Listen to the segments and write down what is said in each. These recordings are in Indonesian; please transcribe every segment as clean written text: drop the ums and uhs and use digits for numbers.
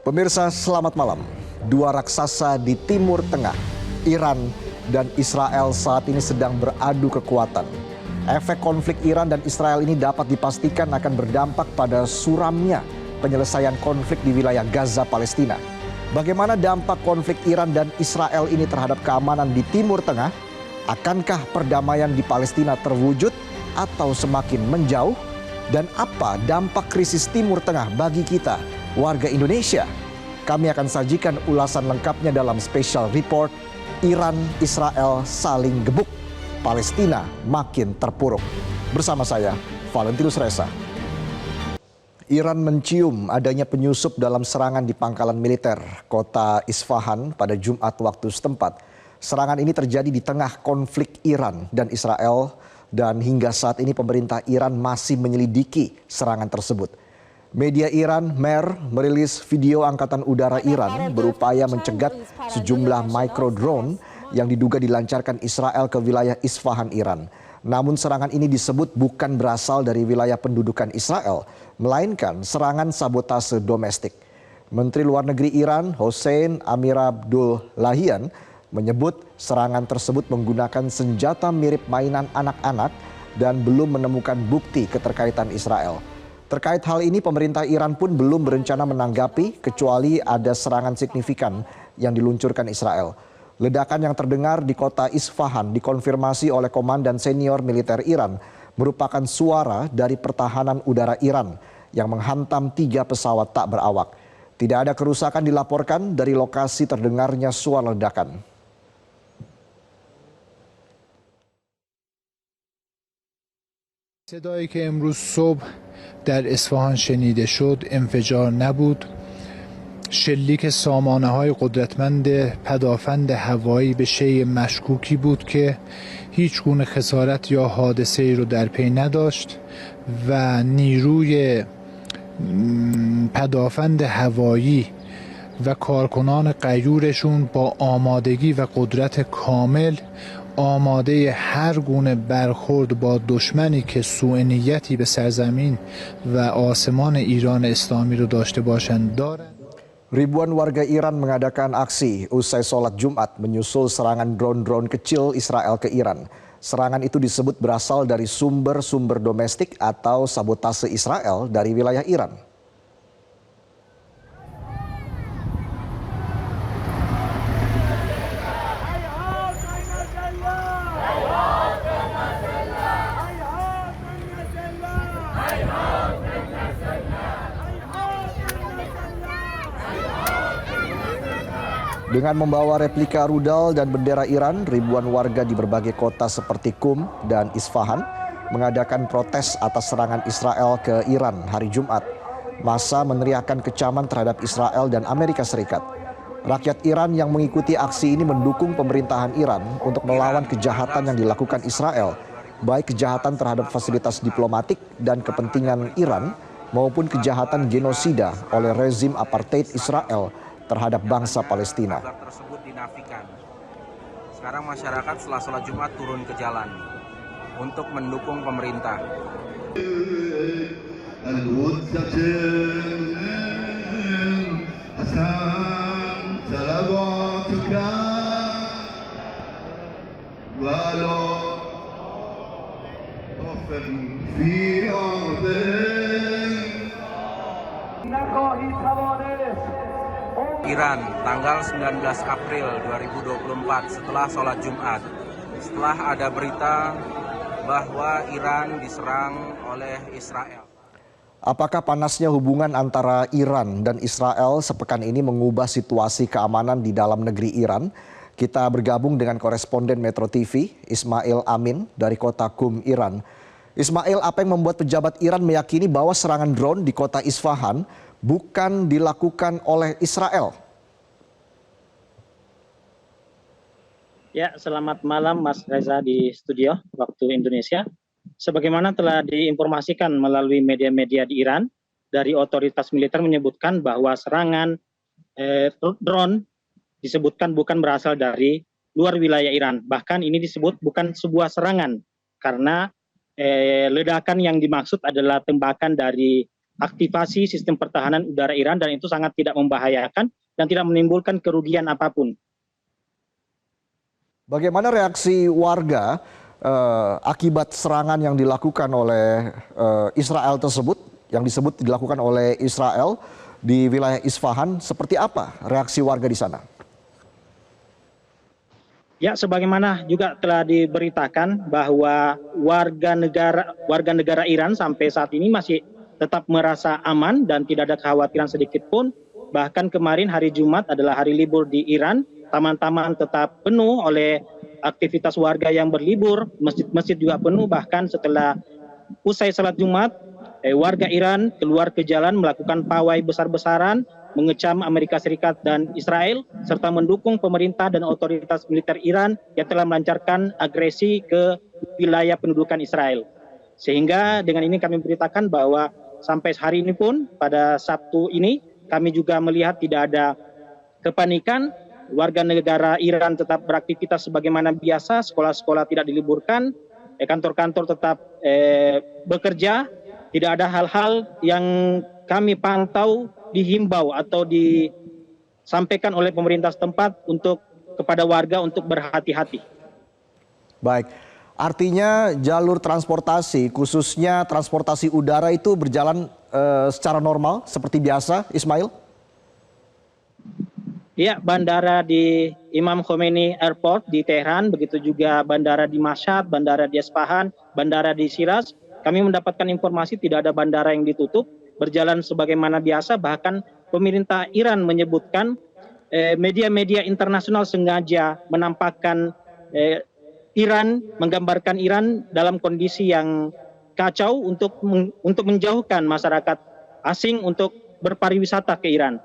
Pemirsa, selamat malam. Dua raksasa di Timur Tengah, Iran dan Israel saat ini sedang beradu kekuatan. Efek konflik Iran dan Israel ini dapat dipastikan akan berdampak pada suramnya penyelesaian konflik di wilayah Gaza, Palestina. Bagaimana dampak konflik Iran dan Israel ini terhadap keamanan di Timur Tengah? Akankah perdamaian di Palestina terwujud atau semakin menjauh? Dan apa dampak krisis Timur Tengah bagi kita, warga Indonesia? Kami akan sajikan ulasan lengkapnya dalam special report Iran-Israel saling gebuk, Palestina makin terpuruk. Bersama saya, Valentinus Reza. Iran mencium adanya penyusup dalam serangan di pangkalan militer kota Isfahan pada Jumat waktu setempat. Serangan ini terjadi di tengah konflik Iran dan Israel dan hingga saat ini pemerintah Iran masih menyelidiki serangan tersebut. Media Iran, MER, merilis video Angkatan Udara Iran berupaya mencegat sejumlah micro drone yang diduga dilancarkan Israel ke wilayah Isfahan, Iran. Namun serangan ini disebut bukan berasal dari wilayah pendudukan Israel, melainkan serangan sabotase domestik. Menteri Luar Negeri Iran, Hossein Amirabdollahian, menyebut serangan tersebut menggunakan senjata mirip mainan anak-anak dan belum menemukan bukti keterkaitan Israel. Terkait hal ini, pemerintah Iran pun belum berencana menanggapi kecuali ada serangan signifikan yang diluncurkan Israel. Ledakan yang terdengar di kota Isfahan dikonfirmasi oleh Komandan Senior Militer Iran merupakan suara dari pertahanan udara Iran yang menghantam 3 pesawat tak berawak. Tidak ada kerusakan dilaporkan dari lokasi terdengarnya suara ledakan. صدایی که امروز صبح در اصفهان شنیده شد انفجار نبود. شلیک سامانه های قدرتمند پدافند هوایی به شیء مشکوکی بود که هیچ گونه خسارت یا حادثه ای رو در پی نداشت و نیروی پدافند هوایی و کارکنان غیورشون با آمادگی و قدرت کامل آماده هر گونه برخورد با دشمنی که سوء نیتی به سرزمین و آسمان ایران اسلامی رو داشته باشند دارند. Ribuan warga Iran mengadakan aksi usai sholat Jumat menyusul serangan drone-drone kecil Israel ke Iran. Serangan itu disebut berasal dari sumber-sumber domestik atau sabotase Israel dari wilayah Iran. Dengan membawa replika rudal dan bendera Iran, ribuan warga di berbagai kota seperti Qum dan Isfahan mengadakan protes atas serangan Israel ke Iran hari Jumat. Massa meneriakkan kecaman terhadap Israel dan Amerika Serikat. Rakyat Iran yang mengikuti aksi ini mendukung pemerintahan Iran untuk melawan kejahatan yang dilakukan Israel, baik kejahatan terhadap fasilitas diplomatik dan kepentingan Iran maupun kejahatan genosida oleh rezim apartheid Israel terhadap bangsa Palestina. Tersebut dinafikan. Sekarang masyarakat setelah sholat Jumat turun ke jalan untuk mendukung pemerintah. Iran, tanggal 19 April 2024 setelah sholat Jumat. Setelah ada berita bahwa Iran diserang oleh Israel. Apakah panasnya hubungan antara Iran dan Israel sepekan ini mengubah situasi keamanan di dalam negeri Iran? Kita bergabung dengan koresponden Metro TV, Ismail Amin dari kota Qum, Iran. Ismail, apa yang membuat pejabat Iran meyakini bahwa serangan drone di kota Isfahan bukan dilakukan oleh Israel? Ya, selamat malam Mas Reza di studio waktu Indonesia. Sebagaimana telah diinformasikan melalui media-media di Iran, dari otoritas militer menyebutkan bahwa serangan drone disebutkan bukan berasal dari luar wilayah Iran. Bahkan ini disebut bukan sebuah serangan karena ledakan yang dimaksud adalah tembakan dari aktivasi sistem pertahanan udara Iran, dan itu sangat tidak membahayakan dan tidak menimbulkan kerugian apapun. Bagaimana reaksi warga akibat serangan yang dilakukan oleh Israel tersebut, yang disebut dilakukan oleh Israel di wilayah Isfahan? Seperti apa reaksi warga di sana? Ya, sebagaimana juga telah diberitakan bahwa warga negara Iran sampai saat ini masih tetap merasa aman dan tidak ada kekhawatiran sedikit pun. Bahkan kemarin hari Jumat adalah hari libur di Iran, taman-taman tetap penuh oleh aktivitas warga yang berlibur, masjid-masjid juga penuh. Bahkan setelah usai salat Jumat, warga Iran keluar ke jalan melakukan pawai besar-besaran, mengecam Amerika Serikat dan Israel, serta mendukung pemerintah dan otoritas militer Iran yang telah melancarkan agresi ke wilayah pendudukan Israel. Sehingga dengan ini kami beritakan bahwa sampai hari ini pun, pada Sabtu ini, kami juga melihat tidak ada kepanikan. Warga negara Iran tetap beraktivitas sebagaimana biasa, sekolah-sekolah tidak diliburkan, kantor-kantor tetap bekerja. Tidak ada hal-hal yang kami pantau dihimbau atau disampaikan oleh pemerintah setempat untuk kepada warga untuk berhati-hati. Baik, artinya jalur transportasi, khususnya transportasi udara itu berjalan secara normal seperti biasa, Ismail? Ya, bandara di Imam Khomeini Airport di Tehran, begitu juga bandara di Mashhad, bandara di Isfahan, bandara di Shiraz. Kami mendapatkan informasi tidak ada bandara yang ditutup, berjalan sebagaimana biasa. Bahkan pemerintah Iran menyebutkan media-media internasional sengaja menampakkan Iran, menggambarkan Iran dalam kondisi yang kacau untuk menjauhkan masyarakat asing untuk berpariwisata ke Iran.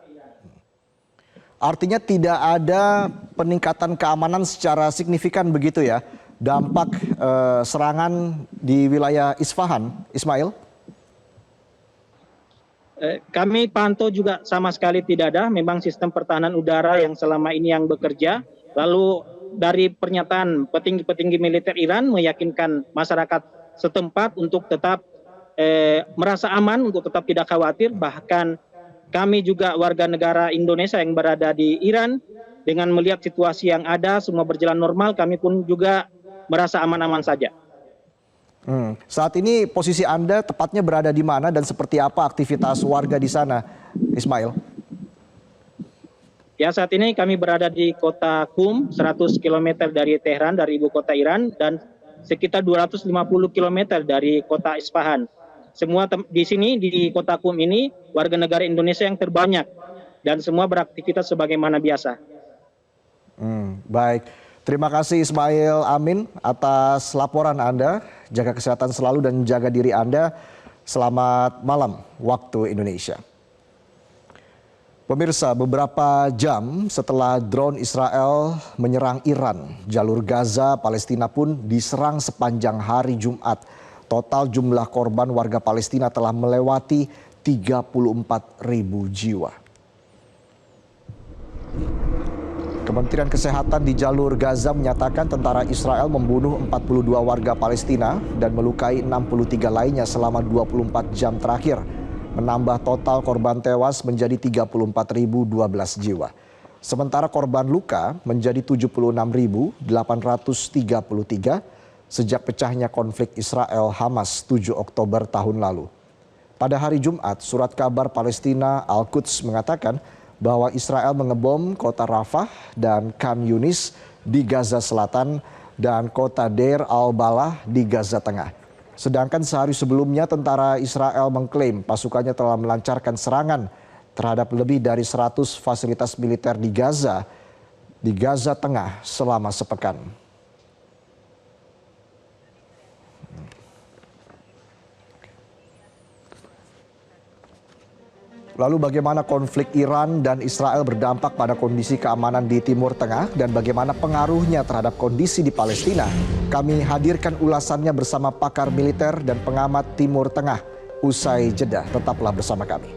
Artinya tidak ada peningkatan keamanan secara signifikan begitu ya, dampak serangan di wilayah Isfahan, Ismail? Kami pantau juga sama sekali tidak ada, memang sistem pertahanan udara yang selama ini yang bekerja. Lalu dari pernyataan petinggi-petinggi militer Iran meyakinkan masyarakat setempat untuk tetap merasa aman, untuk tetap tidak khawatir. Bahkan kami juga warga negara Indonesia yang berada di Iran, dengan melihat situasi yang ada semua berjalan normal, kami pun juga merasa aman-aman saja. Saat ini posisi Anda tepatnya berada di mana dan seperti apa aktivitas warga di sana, Ismail? Ya, saat ini kami berada di kota Qum, 100 km dari Tehran, dari ibu kota Iran, dan sekitar 250 km dari kota Isfahan. Semua di sini, di kota Qum ini, warga negara Indonesia yang terbanyak, dan semua beraktivitas sebagaimana biasa. Baik, terima kasih Ismail Amin atas laporan Anda. Jaga kesehatan selalu dan jaga diri Anda. Selamat malam waktu Indonesia. Pemirsa, beberapa jam setelah drone Israel menyerang Iran, jalur Gaza Palestina pun diserang sepanjang hari Jumat. Total jumlah korban warga Palestina telah melewati 34.000 jiwa. Kementerian Kesehatan di jalur Gaza menyatakan tentara Israel membunuh 42 warga Palestina dan melukai 63 lainnya selama 24 jam terakhir, menambah total korban tewas menjadi 34.012 jiwa. Sementara korban luka menjadi 76.833 sejak pecahnya konflik Israel-Hamas 7 Oktober tahun lalu. Pada hari Jumat, surat kabar Palestina Al-Quds mengatakan bahwa Israel mengebom kota Rafah dan Khan Yunis di Gaza Selatan dan kota Deir al-Balah di Gaza Tengah. Sedangkan sehari sebelumnya tentara Israel mengklaim pasukannya telah melancarkan serangan terhadap lebih dari 100 fasilitas militer di Gaza Tengah selama sepekan. Lalu bagaimana konflik Iran dan Israel berdampak pada kondisi keamanan di Timur Tengah dan bagaimana pengaruhnya terhadap kondisi di Palestina? Kami hadirkan ulasannya bersama pakar militer dan pengamat Timur Tengah. Usai jeda, tetaplah bersama kami.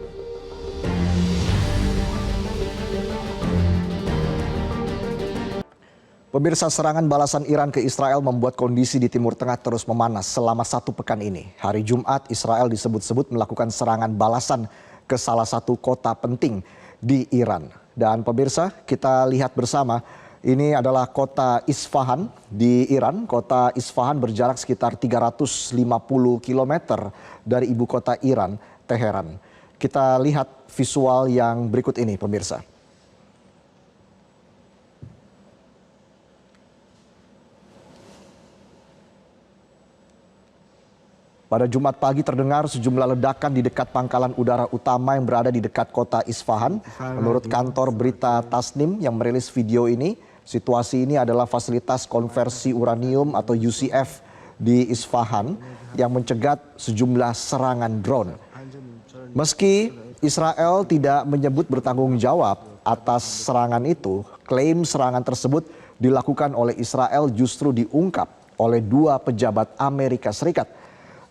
Pemirsa, serangan balasan Iran ke Israel membuat kondisi di Timur Tengah terus memanas selama 1 pekan ini. Hari Jumat, Israel disebut-sebut melakukan serangan balasan ke salah satu kota penting di Iran. Dan pemirsa, kita lihat bersama, ini adalah kota Isfahan di Iran. Kota Isfahan berjarak sekitar 350 km dari ibu kota Iran, Teheran. Kita lihat visual yang berikut ini, pemirsa. Pada Jumat pagi terdengar sejumlah ledakan di dekat pangkalan udara utama yang berada di dekat kota Isfahan. Menurut kantor berita Tasnim yang merilis video ini, situasi ini adalah fasilitas konversi uranium atau UCF di Isfahan yang mencegat sejumlah serangan drone. Meski Israel tidak menyebut bertanggung jawab atas serangan itu, klaim serangan tersebut dilakukan oleh Israel justru diungkap oleh 2 pejabat Amerika Serikat.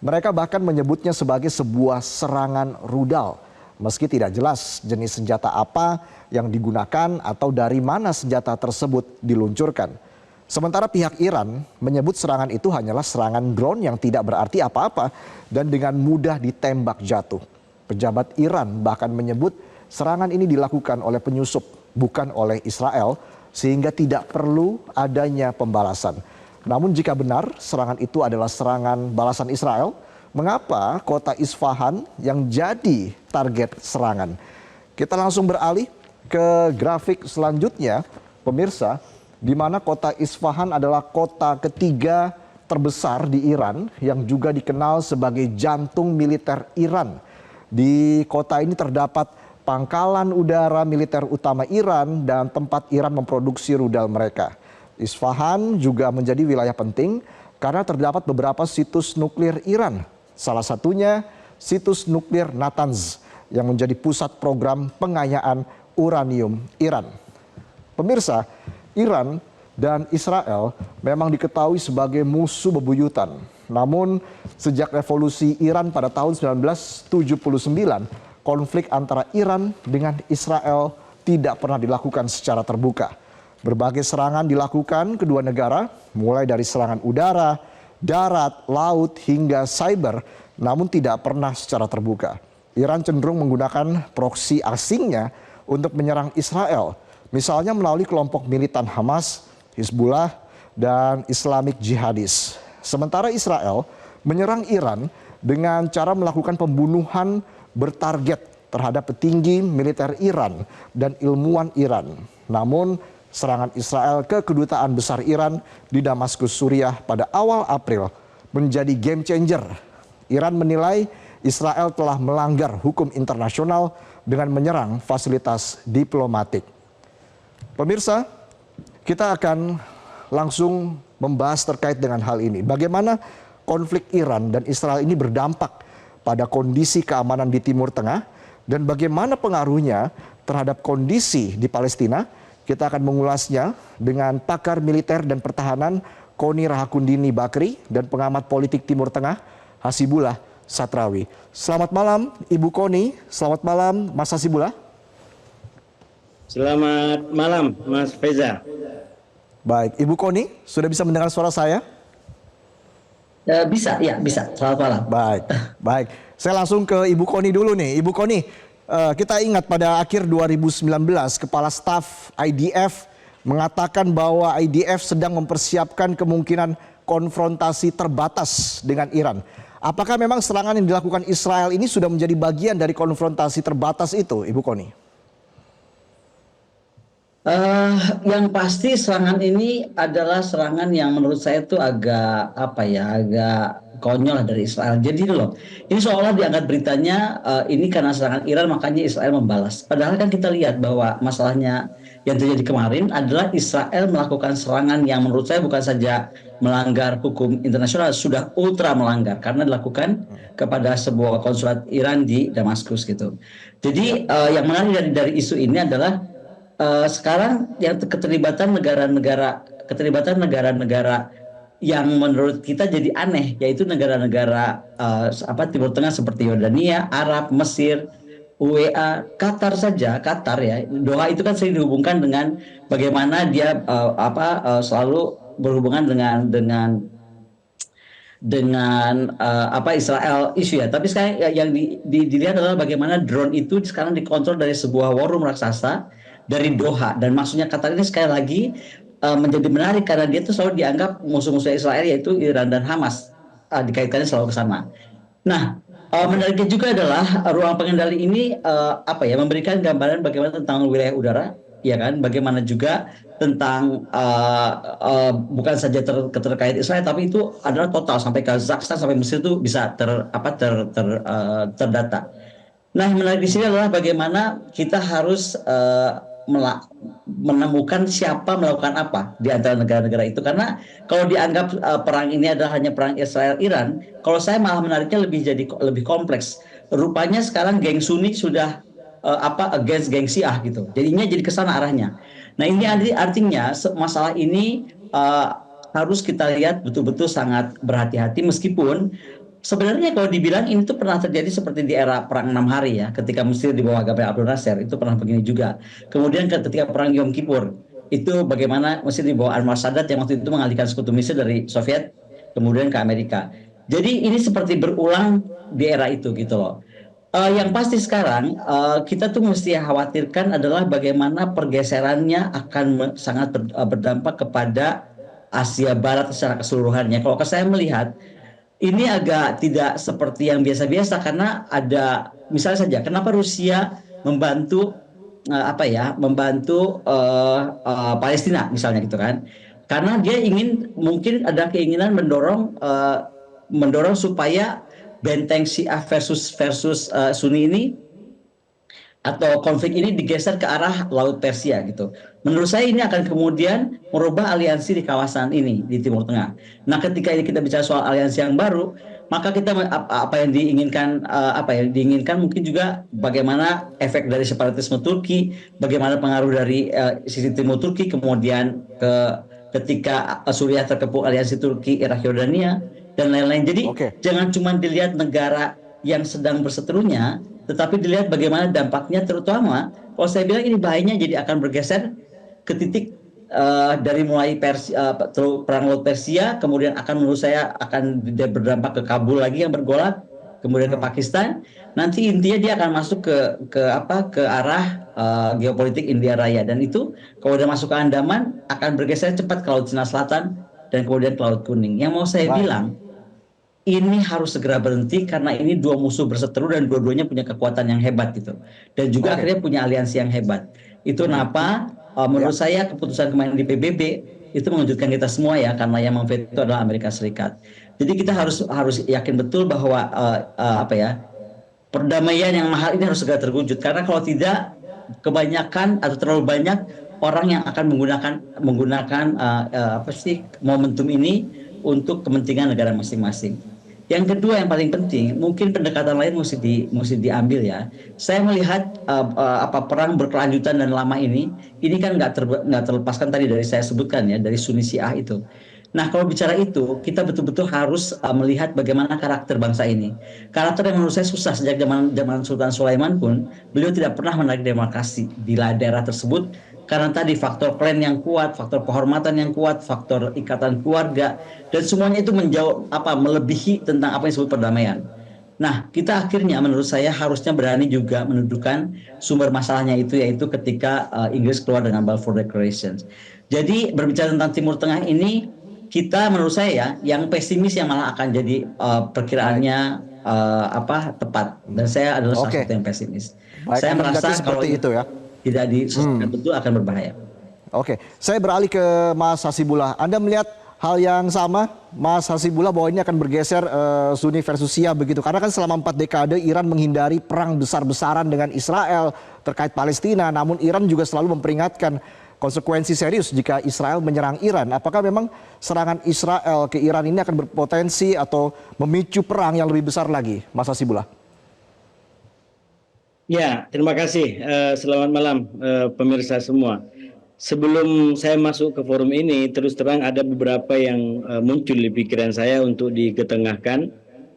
Mereka bahkan menyebutnya sebagai sebuah serangan rudal. Meski tidak jelas jenis senjata apa yang digunakan atau dari mana senjata tersebut diluncurkan. Sementara pihak Iran menyebut serangan itu hanyalah serangan drone yang tidak berarti apa-apa dan dengan mudah ditembak jatuh. Pejabat Iran bahkan menyebut serangan ini dilakukan oleh penyusup, bukan oleh Israel, sehingga tidak perlu adanya pembalasan. Namun jika benar serangan itu adalah serangan balasan Israel, mengapa kota Isfahan yang jadi target serangan? Kita langsung beralih ke grafik selanjutnya, pemirsa, di mana kota Isfahan adalah kota ketiga terbesar di Iran yang juga dikenal sebagai jantung militer Iran. Di kota ini terdapat pangkalan udara militer utama Iran dan tempat Iran memproduksi rudal mereka. Isfahan juga menjadi wilayah penting karena terdapat beberapa situs nuklir Iran. Salah satunya situs nuklir Natanz yang menjadi pusat program pengayaan uranium Iran. Pemirsa, Iran dan Israel memang diketahui sebagai musuh bebuyutan. Namun sejak revolusi Iran pada tahun 1979, konflik antara Iran dengan Israel tidak pernah dilakukan secara terbuka. Berbagai serangan dilakukan kedua negara, mulai dari serangan udara, darat, laut, hingga cyber, namun tidak pernah secara terbuka. Iran cenderung menggunakan proksi asingnya untuk menyerang Israel, misalnya melalui kelompok militan Hamas, Hizbullah, dan Islamic Jihadis. Sementara Israel menyerang Iran dengan cara melakukan pembunuhan bertarget terhadap petinggi militer Iran dan ilmuwan Iran. Namun, serangan Israel ke kedutaan besar Iran di Damaskus, Suriah pada awal April menjadi game changer. Iran menilai Israel telah melanggar hukum internasional dengan menyerang fasilitas diplomatik. Pemirsa, kita akan langsung membahas terkait dengan hal ini. Bagaimana konflik Iran dan Israel ini berdampak pada kondisi keamanan di Timur Tengah dan bagaimana pengaruhnya terhadap kondisi di Palestina. Kita akan mengulasnya dengan pakar militer dan pertahanan Koni Rahakundini Bakri dan pengamat politik Timur Tengah Hasibullah Satrawi. Selamat malam Ibu Koni, selamat malam Mas Hasibullah. Selamat malam Mas Feza. Baik, Ibu Koni sudah bisa mendengar suara saya? Bisa, ya bisa. Selamat malam. Baik, baik. Saya langsung ke Ibu Koni dulu nih. Ibu Koni, kita ingat pada akhir 2019 Kepala Staf IDF mengatakan bahwa IDF sedang mempersiapkan kemungkinan konfrontasi terbatas dengan Iran. Apakah memang serangan yang dilakukan Israel ini sudah menjadi bagian dari konfrontasi terbatas itu, Ibu Koni? Yang pasti serangan ini adalah serangan yang menurut saya itu agak agak konyol dari Israel. Jadi loh, ini seolah diangkat beritanya ini karena serangan Iran makanya Israel membalas. Padahal kan kita lihat bahwa masalahnya yang terjadi kemarin adalah Israel melakukan serangan yang menurut saya bukan saja melanggar hukum internasional, sudah ultra melanggar karena dilakukan kepada sebuah konsulat Iran di Damaskus gitu. Jadi yang menarik dari isu ini adalah sekarang yang keterlibatan negara-negara yang menurut kita jadi aneh, yaitu negara-negara Timur Tengah seperti Yordania, Arab, Mesir, UEA Qatar saja, Qatar ya, Doha itu kan sering dihubungkan dengan bagaimana dia selalu berhubungan dengan Israel isu ya. Tapi sekarang yang dilihat adalah bagaimana drone itu sekarang dikontrol dari sebuah war room raksasa dari Doha, dan maksudnya Qatar ini sekali lagi menjadi menarik karena dia itu selalu dianggap musuh-musuh Israel yaitu Iran dan Hamas, dikaitkannya selalu ke sana. Nah, menariknya juga adalah ruang pengendali ini memberikan gambaran bagaimana tentang wilayah udara, ya kan? Bagaimana juga tentang bukan saja terkait Israel, tapi itu adalah total sampai Kazakhstan sampai Mesir itu bisa terdata. Nah, yang menarik di sini adalah bagaimana kita harus menemukan siapa melakukan apa di antara negara-negara itu, karena kalau dianggap perang ini adalah hanya perang Israel-Iran, kalau saya malah menariknya lebih kompleks. Rupanya sekarang geng Sunni sudah against geng Syiah gitu. Jadinya jadi kesana arahnya. Nah, ini artinya masalah ini harus kita lihat betul-betul sangat berhati-hati, meskipun sebenarnya kalau dibilang ini tuh pernah terjadi seperti di era perang 6 hari ya, ketika Mesir di bawah Gamal Abdel Nasser itu pernah begini juga. Kemudian ketika perang Yom Kippur itu bagaimana Mesir di bawah Anwar Sadat yang waktu itu mengalihkan sekutu Mesir dari Soviet kemudian ke Amerika. Jadi ini seperti berulang di era itu gitu loh. Yang pasti sekarang kita tuh mesti khawatirkan adalah bagaimana pergeserannya akan sangat berdampak kepada Asia Barat secara keseluruhannya. Kalau saya melihat ini agak tidak seperti yang biasa-biasa, karena ada misalnya saja kenapa Rusia membantu Palestina misalnya gitu kan, karena dia mungkin ada keinginan mendorong supaya benteng Syiah versus Sunni ini atau konflik ini digeser ke arah Laut Persia gitu. Menurut saya ini akan kemudian merubah aliansi di kawasan ini di Timur Tengah. Nah, ketika ini kita bicara soal aliansi yang baru, maka kita apa yang diinginkan mungkin juga bagaimana efek dari separatisme Turki, bagaimana pengaruh dari sisi timur Turki, kemudian ketika Suriah terkepung aliansi Turki, Irak, Yordania dan lain-lain. Jadi jangan cuma dilihat negara yang sedang berseterunya, tetapi dilihat bagaimana dampaknya, terutama kalau saya bilang ini bahayanya jadi akan bergeser ke titik dari mulai perang Laut Persia, kemudian menurut saya akan berdampak ke Kabul lagi yang bergolak, kemudian ke Pakistan. Nanti intinya dia akan masuk ke arah geopolitik India Raya, dan itu kalau udah masuk ke Andaman akan bergeser cepat ke Laut Cina Selatan dan kemudian ke Laut Kuning. Yang mau saya bilang, ini harus segera berhenti karena ini dua musuh berseteru dan dua-duanya punya kekuatan yang hebat gitu, dan juga akhirnya punya aliansi yang hebat. Itu kenapa menurut saya keputusan kemarin di PBB itu mengejutkan kita semua ya, karena yang memveto adalah Amerika Serikat. Jadi kita harus yakin betul bahwa perdamaian yang mahal ini harus segera terwujud, karena kalau tidak kebanyakan atau terlalu banyak orang yang akan menggunakan momentum ini untuk kepentingan negara masing-masing. Yang kedua yang paling penting, mungkin pendekatan lain mesti diambil ya. Saya melihat perang berkelanjutan dan lama ini kan nggak terlepaskan tadi dari saya sebutkan ya, dari Sunni Syiah itu. Nah, kalau bicara itu, kita betul-betul harus melihat bagaimana karakter bangsa ini. Karakter yang menurut saya susah sejak zaman Sultan Sulaiman pun, beliau tidak pernah menarik demarkasi di daerah tersebut. Karena tadi faktor klan yang kuat, faktor kehormatan yang kuat, faktor ikatan keluarga, dan semuanya itu melebihi tentang apa yang disebut perdamaian. Nah, kita akhirnya menurut saya harusnya berani juga mendudukan sumber masalahnya itu, yaitu ketika Inggris keluar dengan Balfour Declaration. Jadi berbicara tentang Timur Tengah ini, kita menurut saya yang pesimis yang malah akan jadi perkiraannya tepat, dan saya adalah salah satu yang pesimis. Baik, saya merasa kalau itu ya tidak diselesaikan betul akan berbahaya. Oke, saya beralih ke Mas Hasibullah. Anda melihat hal yang sama, Mas Hasibullah, bahwa ini akan bergeser Sunni versus Syiah begitu? Karena kan selama 4 dekade Iran menghindari perang besar-besaran dengan Israel terkait Palestina, namun Iran juga selalu memperingatkan konsekuensi serius jika Israel menyerang Iran. Apakah memang serangan Israel ke Iran ini akan berpotensi atau memicu perang yang lebih besar lagi, Mas Hasibullah? Ya, terima kasih. Selamat malam pemirsa semua. Sebelum saya masuk ke forum ini, terus terang ada beberapa yang muncul di pikiran saya untuk diketengahkan.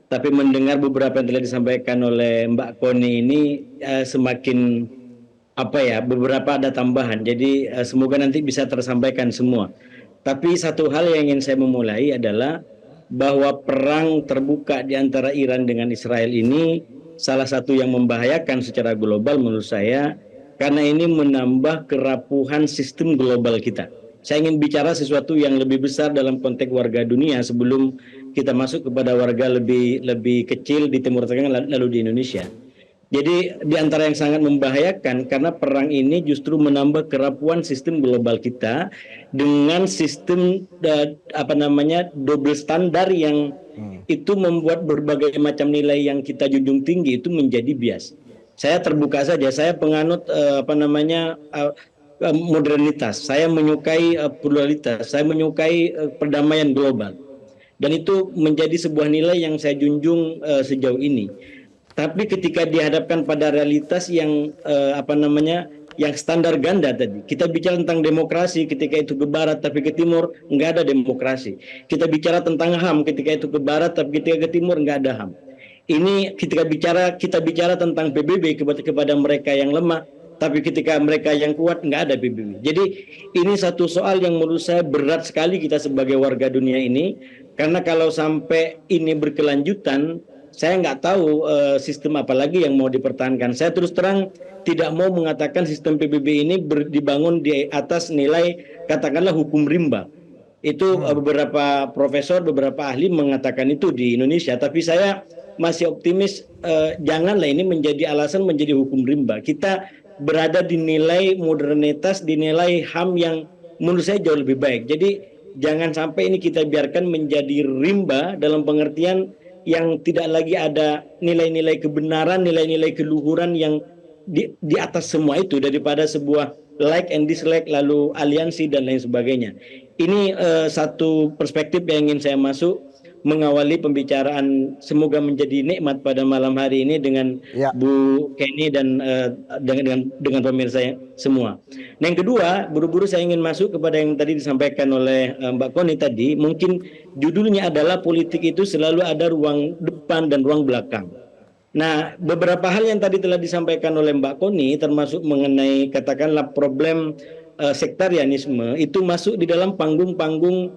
Tapi mendengar beberapa yang telah disampaikan oleh Mbak Koni ini semakin beberapa ada tambahan. Jadi semoga nanti bisa tersampaikan semua. Tapi satu hal yang ingin saya memulai adalah bahwa perang terbuka di antara Iran dengan Israel ini salah satu yang membahayakan secara global menurut saya, karena ini menambah kerapuhan sistem global kita. Saya ingin bicara sesuatu yang lebih besar dalam konteks warga dunia sebelum kita masuk kepada warga lebih kecil di Timur Tengah lalu di Indonesia. Jadi di antara yang sangat membahayakan karena perang ini justru menambah kerapuhan sistem global kita dengan sistem double standar yang itu membuat berbagai macam nilai yang kita junjung tinggi itu menjadi bias. Saya terbuka saja, saya penganut modernitas, saya menyukai pluralitas, saya menyukai perdamaian global, dan itu menjadi sebuah nilai yang saya junjung sejauh ini. Tapi ketika dihadapkan pada realitas yang yang standar ganda tadi, kita bicara tentang demokrasi ketika itu ke barat tapi ke timur nggak ada demokrasi. Kita bicara tentang HAM ketika itu ke barat tapi ketika ke timur nggak ada HAM. Ini kita bicara tentang PBB kepada mereka yang lemah, tapi ketika mereka yang kuat nggak ada PBB. Jadi ini satu soal yang menurut saya berat sekali kita sebagai warga dunia ini, karena kalau sampai ini berkelanjutan, saya nggak tahu sistem apa lagi yang mau dipertahankan. Saya terus terang tidak mau mengatakan sistem PBB ini dibangun di atas nilai katakanlah hukum rimba. Itu beberapa profesor, beberapa ahli mengatakan itu di Indonesia. Tapi saya masih optimis, janganlah ini menjadi alasan menjadi hukum rimba. Kita berada di nilai modernitas, di nilai HAM yang menurut saya jauh lebih baik. Jadi jangan sampai ini kita biarkan menjadi rimba dalam pengertian yang tidak lagi ada nilai-nilai kebenaran, nilai-nilai keluhuran yang di atas semua itu, daripada sebuah like and dislike lalu aliansi dan lain sebagainya. Ini satu perspektif yang ingin saya masuk mengawali pembicaraan, semoga menjadi nikmat pada malam hari ini dengan Bu Kenny dan dengan pemirsa semua. Nah, yang kedua, buru-buru saya ingin masuk kepada yang tadi disampaikan oleh Mbak Koni tadi. Mungkin judulnya adalah politik itu selalu ada ruang depan dan ruang belakang. Nah, beberapa hal yang tadi telah disampaikan oleh Mbak Koni, termasuk mengenai katakanlah problem sektarianisme, itu masuk di dalam panggung-panggung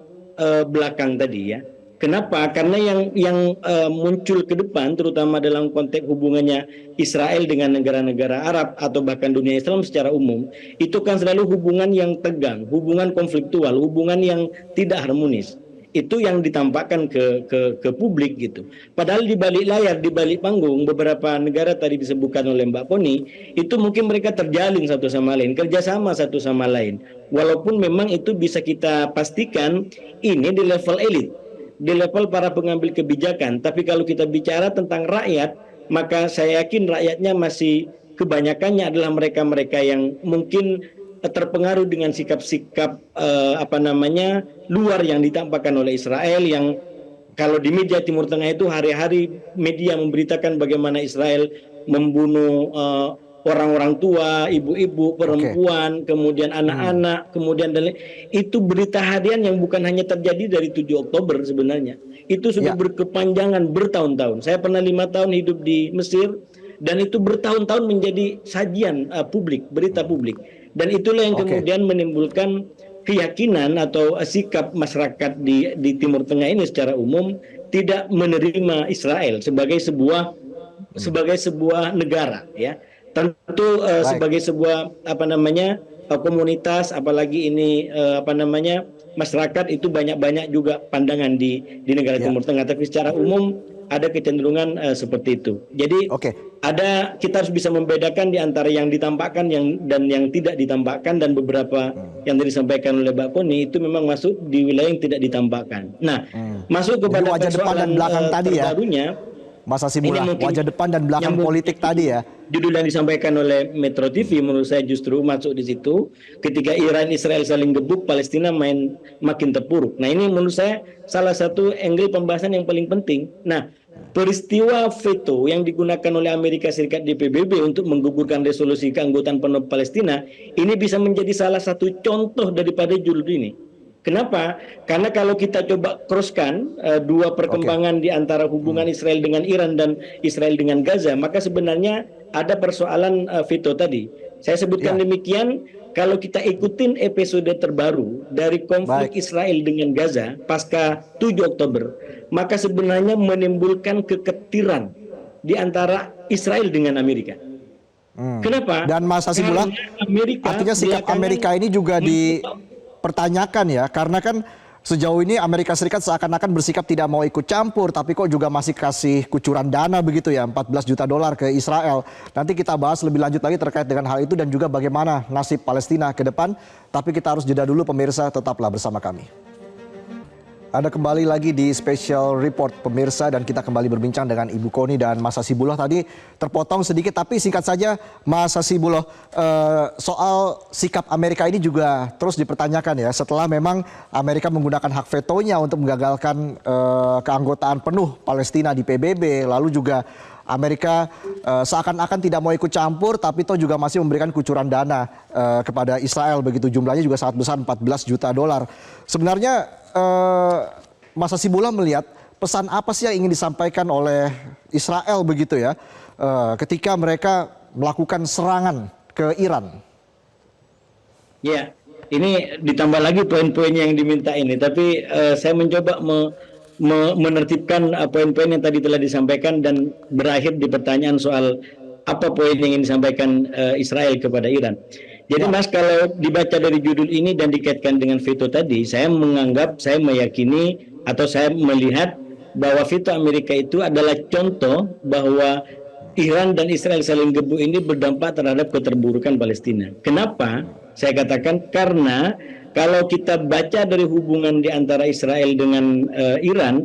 belakang tadi ya. Kenapa? Karena yang muncul ke depan, terutama dalam konteks hubungannya Israel dengan negara-negara Arab atau bahkan dunia Islam secara umum, itu kan selalu hubungan yang tegang, hubungan konfliktual, hubungan yang tidak harmonis. Itu yang ditampakkan ke publik gitu. Padahal di balik layar, di balik panggung, beberapa negara tadi disebutkan oleh Mbak Koni, itu mungkin mereka terjalin satu sama lain, kerjasama satu sama lain. Walaupun memang itu bisa kita pastikan ini di level elit, di level para pengambil kebijakan. Tapi kalau kita bicara tentang rakyat, maka saya yakin rakyatnya masih kebanyakannya adalah mereka-mereka yang mungkin terpengaruh dengan sikap-sikap luar yang ditampakkan oleh Israel, yang kalau di media Timur Tengah itu hari-hari media memberitakan bagaimana Israel membunuh orang-orang tua, ibu-ibu, perempuan, kemudian anak-anak, kemudian itu berita harian yang bukan hanya terjadi dari 7 Oktober sebenarnya. Itu sudah berkepanjangan bertahun-tahun. Saya pernah 5 tahun hidup di Mesir, dan itu bertahun-tahun menjadi sajian publik, berita publik. Dan itulah yang kemudian menimbulkan keyakinan atau sikap masyarakat di Timur Tengah ini secara umum tidak menerima Israel sebagai sebuah negara ya. Tentu sebagai sebuah komunitas, apalagi ini masyarakat, itu banyak juga pandangan di negara Timur Tengah, tapi secara umum ada kecenderungan seperti itu. Jadi kita harus bisa membedakan di antara yang ditampakkan dan yang tidak ditampakkan, dan beberapa yang tadi disampaikan oleh Mbak Koni itu memang masuk di wilayah yang tidak ditampakkan. Nah, masuk kepada wajah depan dan belakang tadi ya, Mas Hasibullah, wajah depan dan belakang politik tadi ya. Judul yang disampaikan oleh Metro TV menurut saya justru masuk di situ. Ketika Iran Israel saling gebuk, Palestina makin terpuruk. Nah, ini menurut saya salah satu angle pembahasan yang paling penting. Nah, peristiwa veto yang digunakan oleh Amerika Serikat di PBB untuk menggugurkan resolusi keanggotaan penuh Palestina ini bisa menjadi salah satu contoh daripada judul ini. Kenapa? Karena kalau kita coba crosskan dua perkembangan di antara hubungan Israel dengan Iran dan Israel dengan Gaza, maka sebenarnya ada persoalan veto tadi. Saya sebutkan demikian, kalau kita ikutin episode terbaru dari konflik Israel dengan Gaza pasca 7 Oktober, maka sebenarnya menimbulkan keketiran di antara Israel dengan Amerika. Kenapa? Dan Mas Hasibullah, artinya sikap Amerika ini juga dipertanyakan ya, karena kan sejauh ini Amerika Serikat seakan-akan bersikap tidak mau ikut campur, tapi kok juga masih kasih kucuran dana begitu ya, 14 juta dolar ke Israel. Nanti kita bahas lebih lanjut lagi terkait dengan hal itu dan juga bagaimana nasib Palestina ke depan. Tapi kita harus jeda dulu pemirsa, tetaplah bersama kami. Anda kembali lagi di Special Report pemirsa, dan kita kembali berbincang dengan Ibu Kony dan Mas Hasibullah. Tadi terpotong sedikit tapi singkat saja Mas Hasibullah, soal sikap Amerika ini juga terus dipertanyakan ya, setelah memang Amerika menggunakan hak vetonya untuk menggagalkan keanggotaan penuh Palestina di PBB, lalu juga Amerika seakan-akan tidak mau ikut campur, tapi toh juga masih memberikan kucuran dana kepada Israel, begitu jumlahnya juga sangat besar, 14 juta dolar. Sebenarnya Mas Hasibullah melihat pesan apa sih yang ingin disampaikan oleh Israel begitu ya, ketika mereka melakukan serangan ke Iran? Ya, ini ditambah lagi poin-poin yang diminta ini, tapi saya mencoba menertibkan poin-poin yang tadi telah disampaikan dan berakhir di pertanyaan soal apa poin yang ingin disampaikan Israel kepada Iran. Jadi Mas, kalau dibaca dari judul ini dan dikaitkan dengan veto tadi, saya menganggap, saya meyakini atau saya melihat bahwa veto Amerika itu adalah contoh bahwa Iran dan Israel saling gebu ini berdampak terhadap keterburukan Palestina. Kenapa? Saya katakan karena kalau kita baca dari hubungan di antara Israel dengan Iran,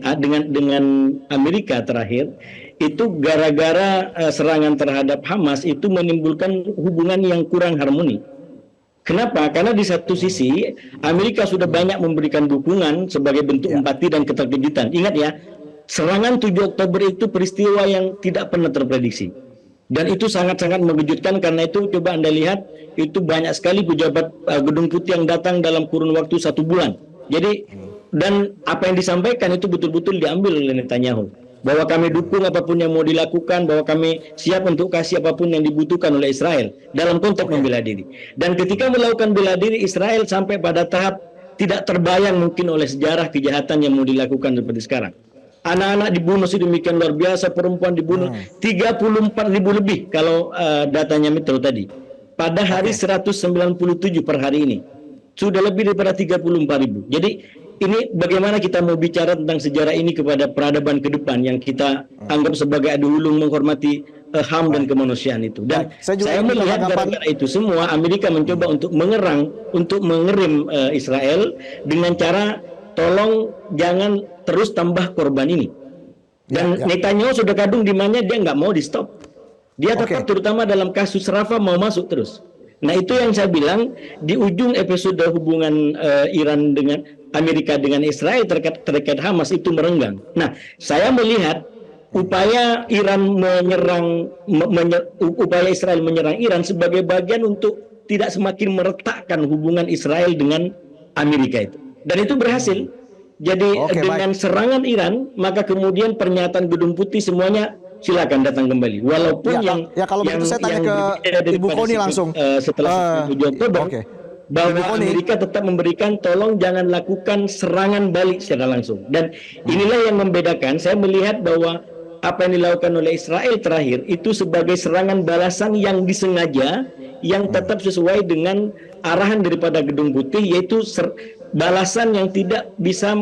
dengan Amerika terakhir, itu gara-gara serangan terhadap Hamas itu menimbulkan hubungan yang kurang harmoni. Kenapa? Karena di satu sisi Amerika sudah banyak memberikan dukungan sebagai bentuk empati dan keterkejutan. Ingat ya, serangan 7 Oktober itu peristiwa yang tidak pernah terprediksi. Dan itu sangat-sangat mengejutkan, karena itu coba Anda lihat, itu banyak sekali pejabat Gedung Putih yang datang dalam kurun waktu 1 bulan. Jadi, dan apa yang disampaikan itu betul-betul diambil oleh Netanyahu. Bahwa kami dukung apapun yang mau dilakukan, bahwa kami siap untuk kasih apapun yang dibutuhkan oleh Israel dalam konteks membela diri. Dan ketika melakukan bela diri, Israel sampai pada tahap tidak terbayang mungkin oleh sejarah kejahatan yang mau dilakukan seperti sekarang. Anak-anak dibunuh sedemikian luar biasa, perempuan dibunuh 34.000 lebih kalau datanya Metro tadi. Pada hari 197 per hari ini. Sudah lebih daripada 34.000. Jadi ini bagaimana kita mau bicara tentang sejarah ini kepada peradaban ke depan yang kita anggap sebagai adu ulung menghormati HAM dan kemanusiaan itu. Dan saya melihat gara-gara itu semua Amerika mencoba untuk mengerim Israel dengan cara tolong jangan terus tambah korban ini. Dan Netanyahu sudah kadung di mana dia nggak mau di stop. Dia tetap terutama dalam kasus Rafah mau masuk terus. Nah itu yang saya bilang di ujung episode hubungan Iran dengan Amerika dengan Israel terkait Hamas itu merenggang. Nah saya melihat upaya upaya Israel menyerang Iran sebagai bagian untuk tidak semakin meretakkan hubungan Israel dengan Amerika itu. Dan itu berhasil. Jadi dengan serangan Iran, maka kemudian pernyataan Gedung Putih semuanya silakan datang kembali. Walaupun kalau begitu saya tanya ke Ibu Kony langsung. Setelah 7 Oktober, bahwa Amerika tetap memberikan tolong jangan lakukan serangan balik secara langsung. Dan inilah yang membedakan. Saya melihat bahwa apa yang dilakukan oleh Israel terakhir itu sebagai serangan balasan yang disengaja, yang tetap sesuai dengan arahan daripada Gedung Putih, yaitu balasan yang tidak bisa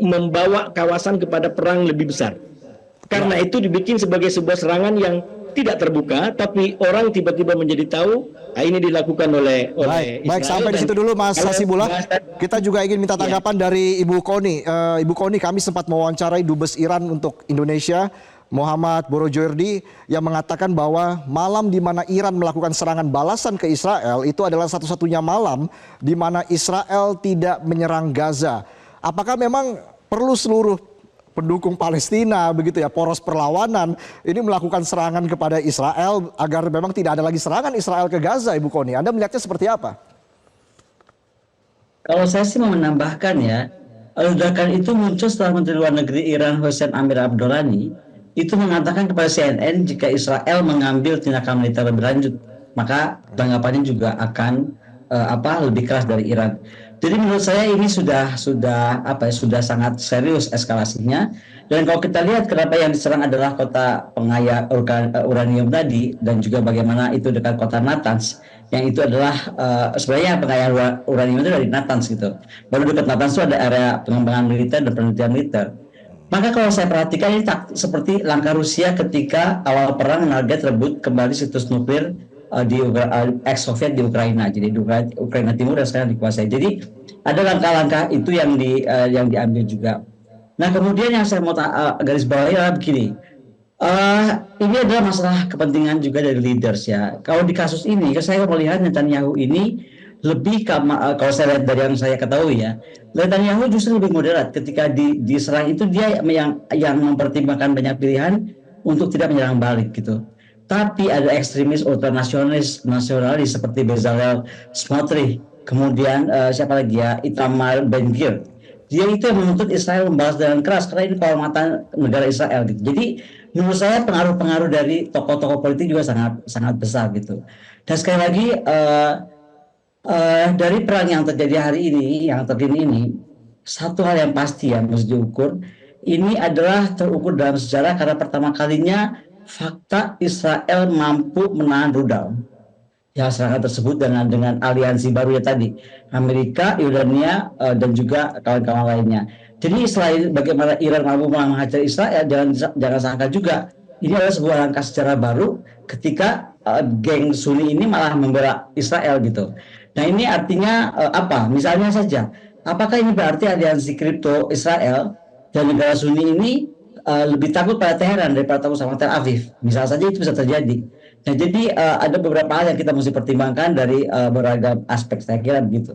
membawa kawasan kepada perang lebih besar. Karena itu dibikin sebagai sebuah serangan yang tidak terbuka, tapi orang tiba-tiba menjadi tahu ini dilakukan oleh Israel. Baik, sampai di situ dulu Mas Hasibullah. Kita juga ingin minta tanggapan dari Ibu Kony. Ibu Kony, kami sempat mewawancarai Dubes Iran untuk Indonesia, Muhammad Borojoerdi, yang mengatakan bahwa malam di mana Iran melakukan serangan balasan ke Israel itu adalah satu-satunya malam di mana Israel tidak menyerang Gaza. Apakah memang perlu seluruh pendukung Palestina begitu ya, poros perlawanan ini melakukan serangan kepada Israel agar memang tidak ada lagi serangan Israel ke Gaza? Ibu Kony, Anda melihatnya seperti apa? Kalau saya sih mau menambahkan ya, ledakan itu muncul setelah Menteri Luar Negeri Iran Hossein Amir Abdollani itu mengatakan kepada CNN jika Israel mengambil tindakan militer lebih lanjut, maka tanggapannya juga akan lebih keras dari Iran. Jadi menurut saya ini sudah sangat serius eskalasinya. Dan kalau kita lihat kenapa yang diserang adalah kota pengaya uranium tadi dan juga bagaimana itu dekat kota Natanz, yang itu adalah sebenarnya pengaya uranium itu dari Natanz gitu. Baru dekat Natanz itu ada area pengembangan militer dan penelitian militer. Maka kalau saya perhatikan ini seperti langkah Rusia ketika awal perang menarget rebut kembali situs nuklir di ex-Soviet di Ukraina. Jadi di Ukraina Timur dan sekarang dikuasai. Jadi ada langkah-langkah itu yang diambil juga. Nah kemudian yang saya mau garis bawahi adalah begini. Ini adalah masalah kepentingan juga dari leaders ya. Kalau di kasus ini, saya melihat Netanyahu ini lebih kalau saya lihat dari yang saya ketahui ya, Netanyahu justru lebih moderat ketika diserang itu dia yang mempertimbangkan banyak pilihan untuk tidak menyerang balik gitu. Tapi ada ekstremis ultranasionalis seperti Bezalel Smotrich, kemudian siapa lagi ya, Itamar Ben-Gvir. Dia itu yang menuntut Israel membalas dengan keras karena ini kehormatan negara Israel gitu. Jadi menurut saya pengaruh-pengaruh dari tokoh-tokoh politik juga sangat besar gitu. Dan sekali lagi dari perang yang terjadi hari ini, yang terkini ini, satu hal yang pasti yang harus diukur, ini adalah terukur dalam sejarah karena pertama kalinya fakta Israel mampu menahan rudal. Ya serangan tersebut dengan aliansi baru ya tadi, Amerika, Yordania, dan juga kawan-kawan lainnya. Jadi selain bagaimana Iran mampu menghajar Israel, jangan sangka juga ini adalah sebuah langkah sejarah baru ketika geng Sunni ini malah membela Israel gitu. Nah ini artinya apa? Misalnya saja, apakah ini berarti aliansi kripto Israel dan negara Sunni ini lebih takut pada Teheran daripada takut sama Tel Aviv? Misal saja itu bisa terjadi. Nah jadi ada beberapa hal yang kita mesti pertimbangkan dari beragam aspek, saya kira begitu.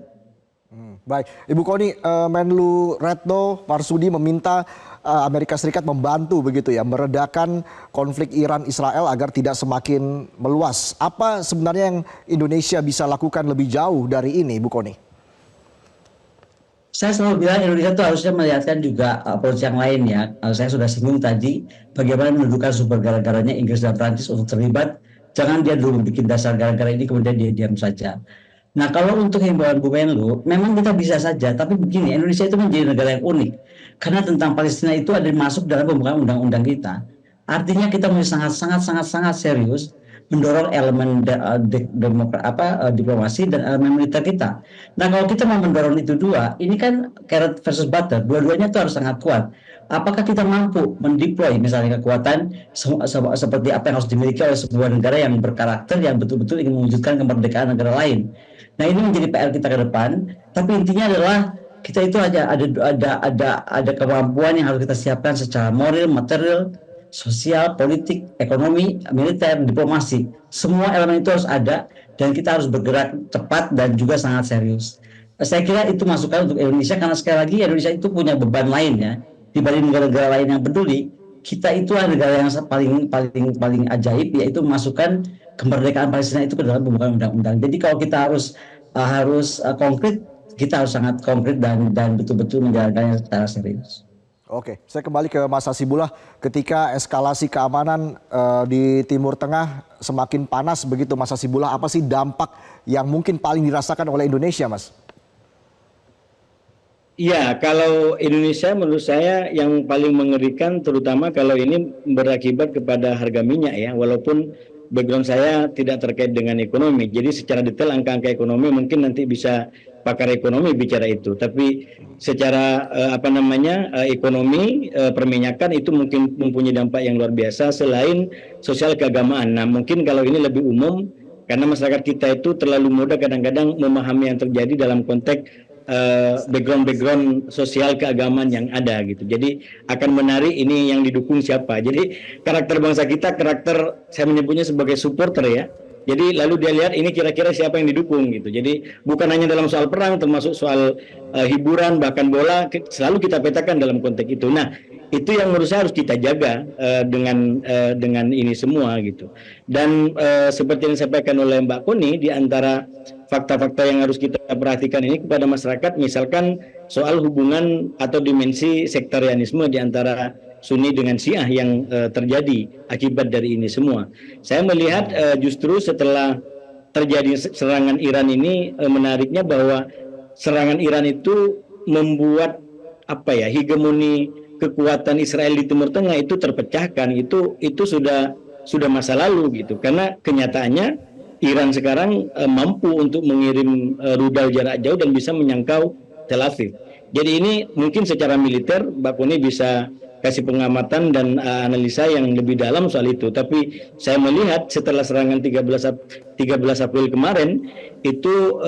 Baik, Ibu Kony, Menlu Retno Marsudi meminta Amerika Serikat membantu begitu ya, meredakan konflik Iran-Israel agar tidak semakin meluas. Apa sebenarnya yang Indonesia bisa lakukan lebih jauh dari ini, Ibu Kony? Saya selalu bilang Indonesia itu harusnya melihatkan juga approach yang lain ya. Saya sudah singgung tadi bagaimana mendudukan sumber gara-garanya Inggris dan Prancis untuk terlibat. Jangan dia dulu bikin dasar gara-gara ini kemudian dia diam saja. Nah kalau untuk himbauan Bu Menlu, memang kita bisa saja. Tapi begini, Indonesia itu menjadi negara yang unik. Karena tentang Palestina itu ada masuk dalam pembukaan undang-undang kita. Artinya kita mesti sangat serius mendorong elemen diplomasi dan elemen militer kita. Nah kalau kita mau mendorong itu dua, ini kan carrot versus butter. Dua-duanya itu harus sangat kuat. Apakah kita mampu mendeploy misalnya kekuatan seperti apa yang harus dimiliki oleh sebuah negara yang berkarakter, yang betul-betul ingin mewujudkan kemerdekaan negara lain. Nah ini menjadi PR kita ke depan. Tapi intinya adalah kita itu ada kemampuan yang harus kita siapkan secara moral, material, sosial, politik, ekonomi, militer, diplomasi. Semua elemen itu harus ada dan kita harus bergerak cepat dan juga sangat serius. Saya kira itu masukan untuk Indonesia karena sekali lagi Indonesia itu punya beban lain ya. Dibanding negara-negara lain yang peduli, kita itu adalah negara yang paling ajaib, yaitu memasukkan kemerdekaan Palestina itu ke dalam pembukaan undang-undang. Jadi kalau kita harus konkret, kita harus sangat konkret dan betul-betul menjalankannya secara serius. Oke, saya kembali ke Mas Hasibullah. Ketika eskalasi keamanan di Timur Tengah semakin panas begitu, Mas Hasibullah, apa sih dampak yang mungkin paling dirasakan oleh Indonesia, Mas? Ya, kalau Indonesia menurut saya yang paling mengerikan terutama kalau ini berakibat kepada harga minyak ya, walaupun background saya tidak terkait dengan ekonomi. Jadi secara detail angka-angka ekonomi mungkin nanti bisa pakar ekonomi bicara itu. Tapi secara ekonomi perminyakan itu mungkin mempunyai dampak yang luar biasa selain sosial keagamaan. Nah, mungkin kalau ini lebih umum karena masyarakat kita itu terlalu mudah kadang-kadang memahami yang terjadi dalam konteks background sosial keagamaan yang ada gitu. Jadi akan menarik ini yang didukung siapa. Jadi karakter bangsa kita karakter saya menyebutnya sebagai supporter ya. Jadi lalu dia lihat ini kira-kira siapa yang didukung gitu. Jadi bukan hanya dalam soal perang termasuk soal hiburan bahkan bola selalu kita petakan dalam konteks itu. Nah, itu yang menurut saya harus kita jaga dengan ini semua gitu. Dan seperti yang disampaikan oleh Mbak Koni, di antara fakta-fakta yang harus kita perhatikan ini kepada masyarakat, misalkan soal hubungan atau dimensi sektarianisme di antara Sunni dengan Syiah yang terjadi akibat dari ini semua. Saya melihat justru setelah terjadi serangan Iran ini, menariknya bahwa serangan Iran itu membuat hegemoni kekuatan Israel di Timur Tengah itu terpecahkan. Itu sudah masa lalu gitu, karena kenyataannya Iran sekarang mampu untuk mengirim rudal jarak jauh dan bisa menyangkau Tel Aviv. Jadi ini mungkin secara militer Mbak Koni bisa kasih pengamatan dan analisa yang lebih dalam soal itu. Tapi saya melihat setelah serangan 13 April kemarin itu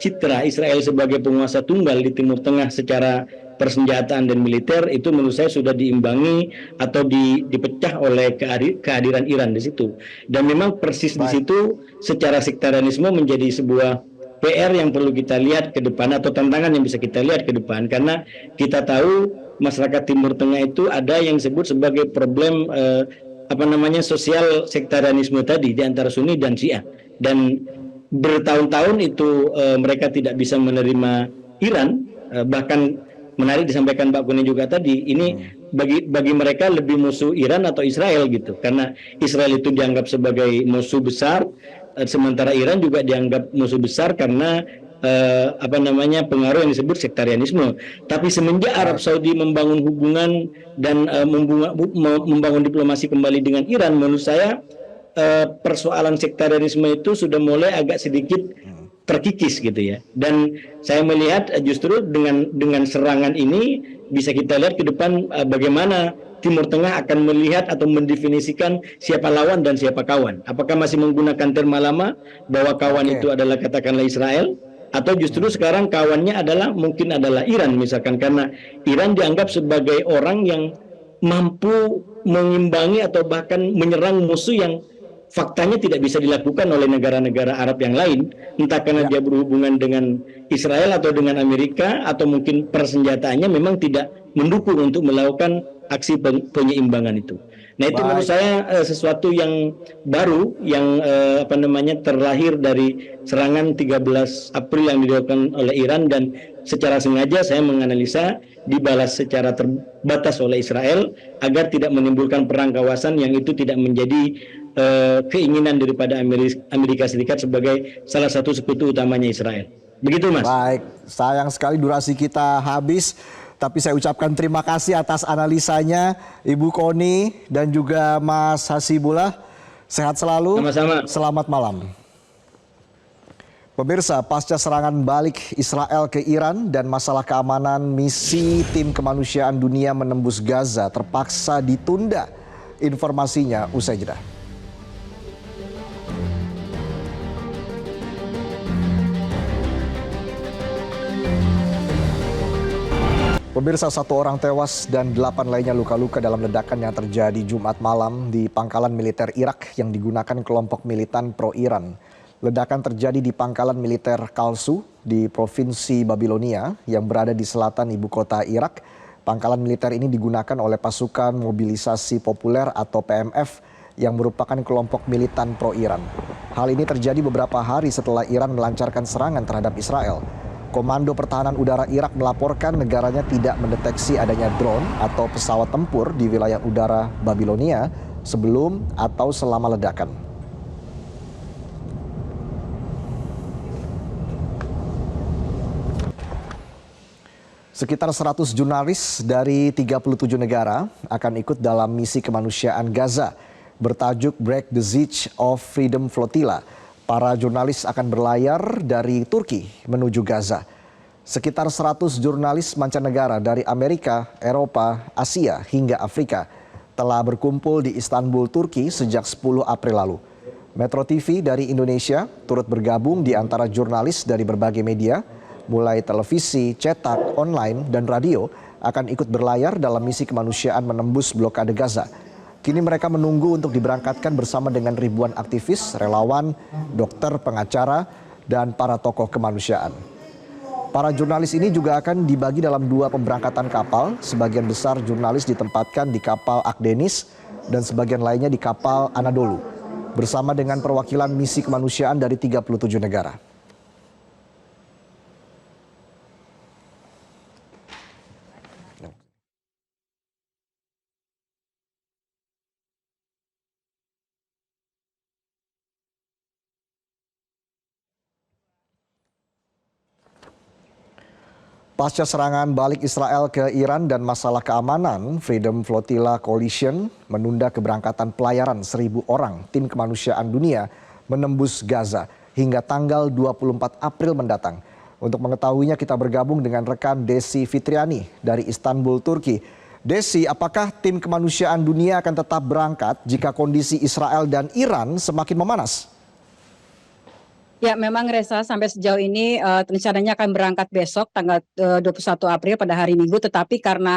citra Israel sebagai penguasa tunggal di Timur Tengah secara persenjataan dan militer itu menurut saya sudah diimbangi atau dipecah oleh kehadiran Iran di situ. Dan memang persis di situ secara sektarianisme menjadi sebuah PR yang perlu kita lihat ke depan, atau tantangan yang bisa kita lihat ke depan, karena kita tahu masyarakat Timur Tengah itu ada yang disebut sebagai problem sosial sektarianisme tadi di antara Sunni dan Syiah, dan bertahun-tahun itu mereka tidak bisa menerima Iran. Bahkan menarik disampaikan Mbak Kuni juga tadi, ini bagi mereka lebih musuh Iran atau Israel gitu, karena Israel itu dianggap sebagai musuh besar, sementara Iran juga dianggap musuh besar karena pengaruh yang disebut sektarianisme. Tapi semenjak Arab Saudi membangun hubungan dan membangun diplomasi kembali dengan Iran, menurut saya persoalan sektarianisme itu sudah mulai agak sedikit terkikis gitu ya. Dan saya melihat justru dengan serangan ini bisa kita lihat ke depan bagaimana Timur Tengah akan melihat atau mendefinisikan siapa lawan dan siapa kawan. Apakah masih menggunakan terma lama bahwa kawan itu adalah katakanlah Israel, atau justru sekarang kawannya mungkin adalah Iran misalkan, karena Iran dianggap sebagai orang yang mampu mengimbangi atau bahkan menyerang musuh yang faktanya tidak bisa dilakukan oleh negara-negara Arab yang lain, entah karena dia berhubungan dengan Israel atau dengan Amerika, atau mungkin persenjataannya memang tidak mendukung untuk melakukan aksi penyeimbangan itu. Nah itu menurut saya sesuatu yang baru yang terlahir dari serangan 13 April yang dilakukan oleh Iran, dan secara sengaja saya menganalisa dibalas secara terbatas oleh Israel agar tidak menimbulkan perang kawasan yang itu tidak menjadi keinginan daripada Amerika Serikat sebagai salah satu sekutu utamanya Israel. Begitu Mas. Baik, sayang sekali durasi kita habis, tapi saya ucapkan terima kasih atas analisanya Ibu Koni dan juga Mas Hasibullah. Sehat selalu. Sama-sama. Selamat malam. Pemirsa, pasca serangan balik Israel ke Iran dan masalah keamanan, misi tim kemanusiaan dunia menembus Gaza terpaksa ditunda. Informasinya usai jeda. Pemirsa, 1 orang tewas dan 8 lainnya luka-luka dalam ledakan yang terjadi Jumat malam di pangkalan militer Irak yang digunakan kelompok militan pro-Iran. Ledakan terjadi di pangkalan militer Kalsu di Provinsi Babilonia yang berada di selatan ibu kota Irak. Pangkalan militer ini digunakan oleh pasukan mobilisasi populer atau PMF yang merupakan kelompok militan pro-Iran. Hal ini terjadi beberapa hari setelah Iran melancarkan serangan terhadap Israel. Komando Pertahanan Udara Irak melaporkan negaranya tidak mendeteksi adanya drone atau pesawat tempur di wilayah udara Babilonia sebelum atau selama ledakan. Sekitar 100 jurnalis dari 37 negara akan ikut dalam misi kemanusiaan Gaza bertajuk Break the Siege of Freedom Flotilla. Para jurnalis akan berlayar dari Turki menuju Gaza. Sekitar 100 jurnalis mancanegara dari Amerika, Eropa, Asia hingga Afrika telah berkumpul di Istanbul, Turki sejak 10 April lalu. Metro TV dari Indonesia turut bergabung di antara jurnalis dari berbagai media, mulai televisi, cetak, online, dan radio akan ikut berlayar dalam misi kemanusiaan menembus blokade Gaza. Kini mereka menunggu untuk diberangkatkan bersama dengan ribuan aktivis, relawan, dokter, pengacara, dan para tokoh kemanusiaan. Para jurnalis ini juga akan dibagi dalam 2 pemberangkatan kapal. Sebagian besar jurnalis ditempatkan di kapal Akdenis dan sebagian lainnya di kapal Anadolu, bersama dengan perwakilan misi kemanusiaan dari 37 negara. Pasca serangan balik Israel ke Iran dan masalah keamanan, Freedom Flotilla Coalition menunda keberangkatan pelayaran 1.000 orang tim kemanusiaan dunia menembus Gaza hingga tanggal 24 April mendatang. Untuk mengetahuinya kita bergabung dengan rekan Desi Fitriani dari Istanbul, Turki. Desi, apakah tim kemanusiaan dunia akan tetap berangkat jika kondisi Israel dan Iran semakin memanas? Ya, memang Reza, sampai sejauh ini rencananya akan berangkat besok tanggal 21 April pada hari Minggu, tetapi karena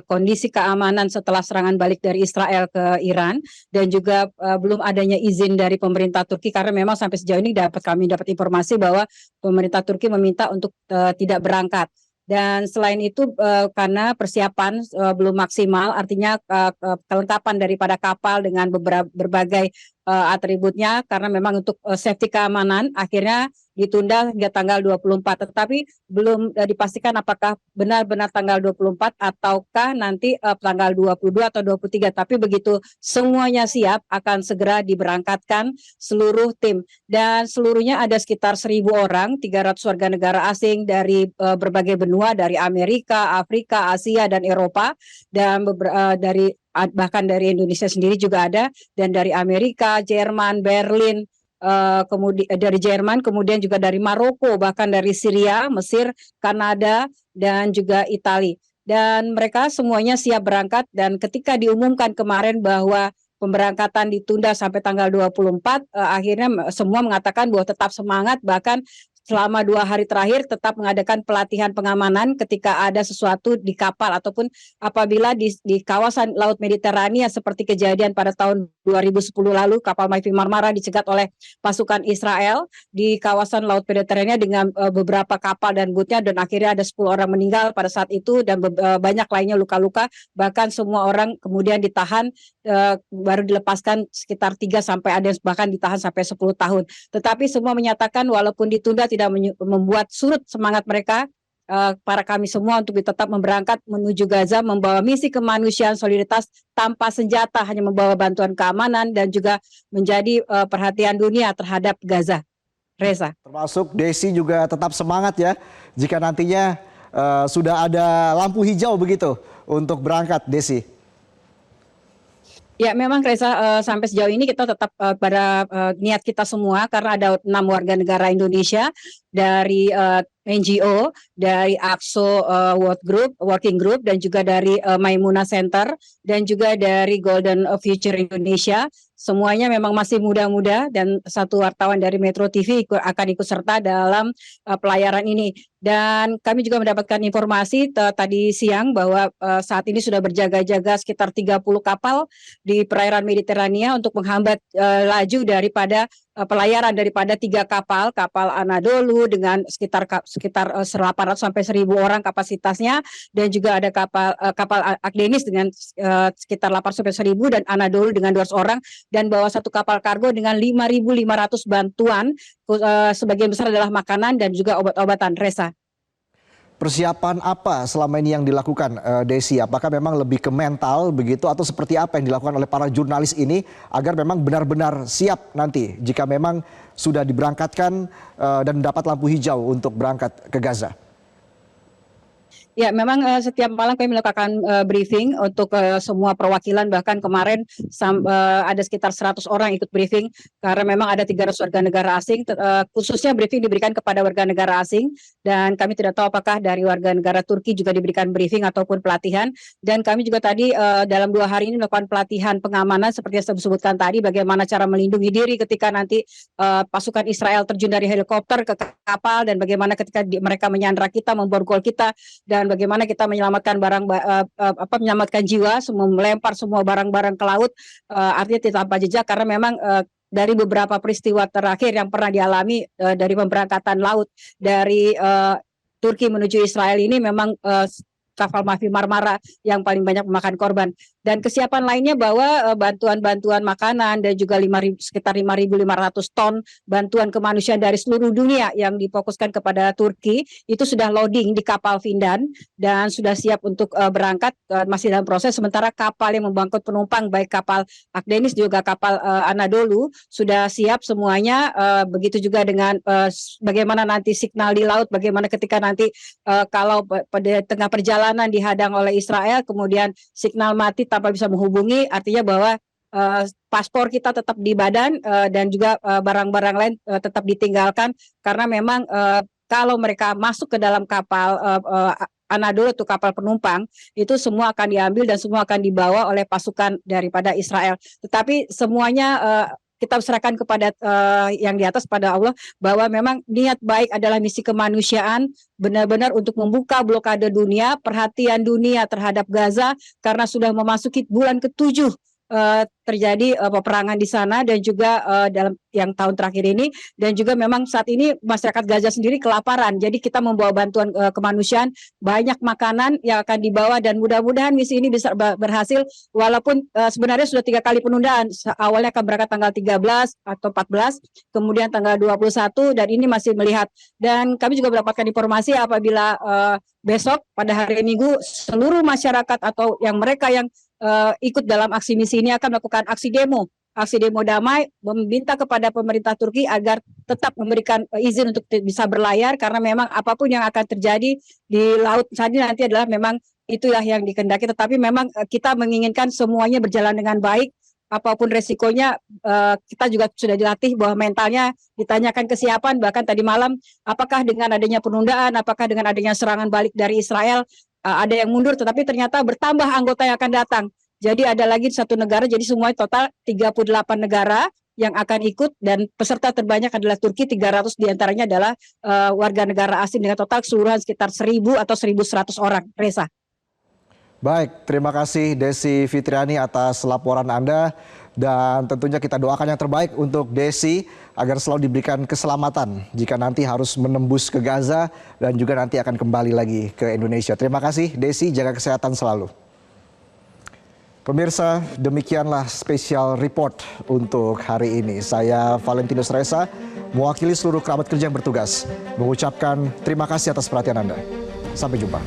kondisi keamanan setelah serangan balik dari Israel ke Iran dan juga belum adanya izin dari pemerintah Turki, karena memang sampai sejauh ini kami dapat informasi bahwa pemerintah Turki meminta untuk tidak berangkat. Dan selain itu karena persiapan belum maksimal, artinya kelengkapan daripada kapal dengan berbagai atributnya, karena memang untuk safety keamanan akhirnya ditunda hingga tanggal 24. Tetapi belum dipastikan apakah benar-benar tanggal 24 ataukah nanti tanggal 22 atau 23. Tapi begitu semuanya siap, akan segera diberangkatkan seluruh tim. Dan seluruhnya ada sekitar 1.000 orang, 300 warga negara asing dari berbagai benua, dari Amerika, Afrika, Asia, dan Eropa. Dan bahkan dari Indonesia sendiri juga ada, dan dari Amerika, Jerman, Berlin, kemudian dari Jerman, kemudian juga dari Maroko, bahkan dari Syria, Mesir, Kanada, dan juga Italia. Dan mereka semuanya siap berangkat, dan ketika diumumkan kemarin bahwa pemberangkatan ditunda sampai tanggal 24, akhirnya semua mengatakan bahwa tetap semangat, bahkan selama 2 hari terakhir tetap mengadakan pelatihan pengamanan ketika ada sesuatu di kapal ataupun apabila di kawasan Laut Mediterania seperti kejadian pada tahun 2010 lalu kapal Mavi Marmara dicegat oleh pasukan Israel di kawasan Laut Mediterania dengan beberapa kapal dan bootnya, dan akhirnya ada 10 orang meninggal pada saat itu dan banyak lainnya luka-luka, bahkan semua orang kemudian ditahan baru dilepaskan sekitar 3 sampai ada yang bahkan ditahan sampai 10 tahun. Tetapi semua menyatakan walaupun ditunda tidak membuat surut semangat mereka, para kami semua untuk tetap berangkat menuju Gaza, membawa misi kemanusiaan solidaritas tanpa senjata, hanya membawa bantuan keamanan dan juga menjadi perhatian dunia terhadap Gaza. Reza. Termasuk Desi juga tetap semangat ya jika nantinya sudah ada lampu hijau begitu untuk berangkat, Desi. Ya, memang Reza, sampai sejauh ini kita tetap pada niat kita semua, karena ada 6 warga negara Indonesia dari NGO, dari AXO Working Group, dan juga dari Maimuna Center, dan juga dari Golden Future Indonesia. Semuanya memang masih muda-muda, dan satu wartawan dari Metro TV akan ikut serta dalam pelayaran ini. Dan kami juga mendapatkan informasi tadi siang bahwa saat ini sudah berjaga-jaga sekitar 30 kapal di perairan Mediterania untuk menghambat laju daripada pelayaran daripada 3 kapal Anadolu dengan sekitar 800 sampai 1.000 orang kapasitasnya, dan juga ada kapal Akdenis dengan sekitar 800 sampai 1.000, dan Anadolu dengan 200 orang, dan bawa satu kapal kargo dengan 5.500 bantuan, sebagian besar adalah makanan dan juga obat-obatan. Reza. Persiapan apa selama ini yang dilakukan, Desi? Apakah memang lebih ke mental begitu atau seperti apa yang dilakukan oleh para jurnalis ini agar memang benar-benar siap nanti jika memang sudah diberangkatkan dan mendapat lampu hijau untuk berangkat ke Gaza? Ya, memang setiap malam kami melakukan briefing untuk semua perwakilan, bahkan kemarin ada sekitar 100 orang ikut briefing, karena memang ada 300 warga negara asing, khususnya briefing diberikan kepada warga negara asing, dan kami tidak tahu apakah dari warga negara Turki juga diberikan briefing ataupun pelatihan. Dan kami juga tadi dalam 2 hari ini melakukan pelatihan pengamanan seperti yang saya sebutkan tadi, bagaimana cara melindungi diri ketika nanti pasukan Israel terjun dari helikopter ke kapal, dan bagaimana ketika mereka menyandra kita, memborgol kita, dan bagaimana kita menyelamatkan menyelamatkan jiwa, melempar semua barang-barang ke laut, artinya tidak tanpa jejak, karena memang dari beberapa peristiwa terakhir yang pernah dialami dari pemberangkatan laut dari Turki menuju Israel ini memang kapal Mavi Marmara yang paling banyak memakan korban. Dan kesiapan lainnya bahwa bantuan-bantuan makanan dan juga sekitar 5.500 ton bantuan kemanusiaan dari seluruh dunia yang difokuskan kepada Turki itu sudah loading di kapal Vindan dan sudah siap untuk berangkat, masih dalam proses. Sementara kapal yang membangkut penumpang baik kapal Akdenis juga kapal Anadolu sudah siap semuanya. Begitu juga dengan bagaimana nanti signal di laut, bagaimana ketika nanti kalau pada tengah perjalanan dihadang oleh Israel kemudian signal mati tanpa bisa menghubungi, artinya bahwa paspor kita tetap di badan dan juga barang-barang lain tetap ditinggalkan karena memang kalau mereka masuk ke dalam kapal Anadolu atau kapal penumpang itu semua akan diambil dan semua akan dibawa oleh pasukan daripada Israel. Tetapi semuanya kita serahkan kepada yang di atas, pada Allah, bahwa memang niat baik adalah misi kemanusiaan, benar-benar untuk membuka blokade dunia, perhatian dunia terhadap Gaza karena sudah memasuki bulan ke-7 terjadi peperangan di sana dan juga dalam yang tahun terakhir ini, dan juga memang saat ini masyarakat Gaza sendiri kelaparan. Jadi kita membawa bantuan kemanusiaan, banyak makanan yang akan dibawa dan mudah-mudahan misi ini bisa berhasil walaupun sebenarnya sudah 3 kali penundaan. Awalnya akan berangkat tanggal 13 atau 14, kemudian tanggal 21 dan ini masih melihat. Dan kami juga mendapatkan informasi apabila besok pada hari Minggu seluruh masyarakat atau yang mereka yang ikut dalam aksi misi ini akan melakukan aksi demo damai, meminta kepada pemerintah Turki agar tetap memberikan izin untuk bisa berlayar karena memang apapun yang akan terjadi di laut tadi nanti adalah memang itulah yang dikehendaki, tetapi memang kita menginginkan semuanya berjalan dengan baik. Apapun resikonya, kita juga sudah dilatih bahwa mentalnya ditanyakan kesiapan. Bahkan tadi malam, apakah dengan adanya penundaan, apakah dengan adanya serangan balik dari Israel, ada yang mundur, tetapi ternyata bertambah anggota yang akan datang. Jadi ada lagi 1 negara, jadi semuanya total 38 negara yang akan ikut dan peserta terbanyak adalah Turki, 300 diantaranya adalah warga negara asing dengan total keseluruhan sekitar 1.000 atau 1.100 orang. Reza. Baik, terima kasih Desi Fitriani atas laporan Anda dan tentunya kita doakan yang terbaik untuk Desi agar selalu diberikan keselamatan jika nanti harus menembus ke Gaza dan juga nanti akan kembali lagi ke Indonesia. Terima kasih Desi, jaga kesehatan selalu. Pemirsa, demikianlah spesial report untuk hari ini. Saya Valentinus Reza, mewakili seluruh kerabat kerja yang bertugas, mengucapkan terima kasih atas perhatian Anda. Sampai jumpa.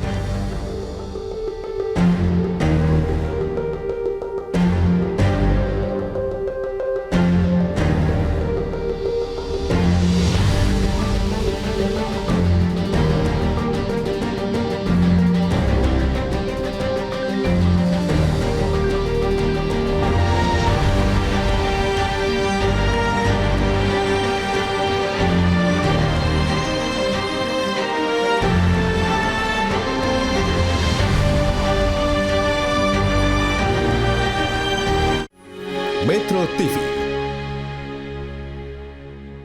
Metro TV